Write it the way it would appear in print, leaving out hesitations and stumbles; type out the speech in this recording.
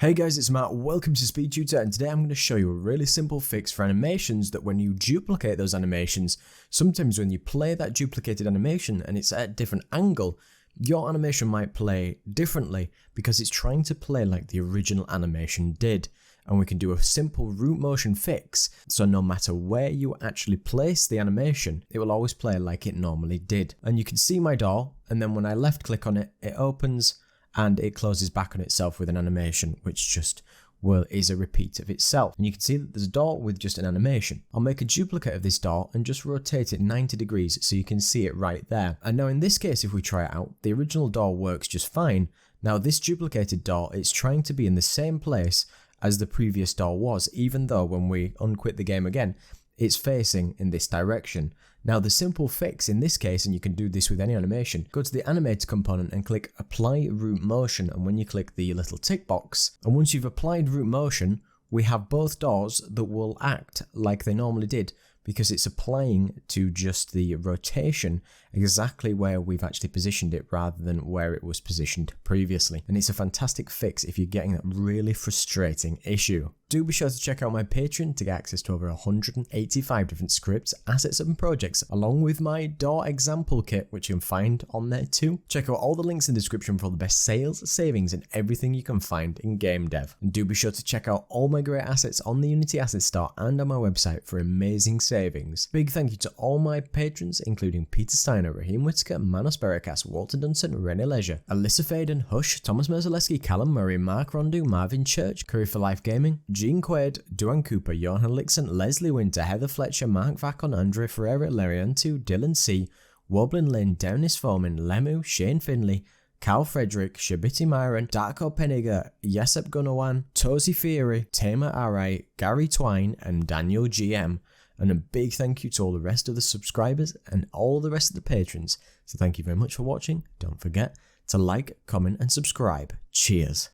Hey guys, it's Matt, welcome to SpeedTutor, and today I'm going to show you a really simple fix for animations that when you duplicate those animations, sometimes when you play that duplicated animation and it's at a different angle, your animation might play differently because it's trying to play like the original animation did. And we can do a simple root motion fix, so no matter where you actually place the animation, it will always play like it normally did. And you can see my door, and then when I left click on it, it opens and it closes back on itself with an animation, which just, well, is a repeat of itself. And you can see that there's a door with just an animation. I'll make a duplicate of this door and just rotate it 90 degrees so you can see it right there. And now in this case, if we try it out, the original door works just fine. Now this duplicated door, it's trying to be in the same place as the previous door was, even though when we unquit the game again, it's facing in this direction. Now the simple fix in this case, and you can do this with any animation, go to the animate component and click apply root motion, and when you click the little tick box, and once you've applied root motion, we have both doors that will act like they normally did because it's applying to just the rotation exactly where we've actually positioned it rather than where it was positioned previously. And it's a fantastic fix if you're getting that really frustrating issue. Do be sure to check out my Patreon to get access to over 185 different scripts, assets and projects, along with my door example kit, which you can find on there too. Check out all the links in the description for all the best sales, savings and everything you can find in game dev. And do be sure to check out all my great assets on the Unity Asset Store and on my website for amazing savings. Big thank you to all my patrons, including Peter Steiner, Raheem Whitaker, Manos Bericas, Walter Dunson, René Leisure, Alyssa Faden, Hush, Thomas Merzaleski, Callum Murray, Mark Rondu, Marvin Church, Curry for Life Gaming, Gene Quaid, Duane Cooper, Johan Lixon, Leslie Winter, Heather Fletcher, Mark Vacon, Andre Ferreira, Lariantu, Dylan C, Woblin Lynn, Downis Foreman, Lemu, Shane Finley, Carl Frederick, Shabiti Myron, Darko Peniger, Yasep Gunawan, Tozy Fury, Tamer Arai, Gary Twine, and Daniel GM. And a big thank you to all the rest of the subscribers and all the rest of the patrons. So thank you very much for watching. Don't forget to like, comment, and subscribe. Cheers.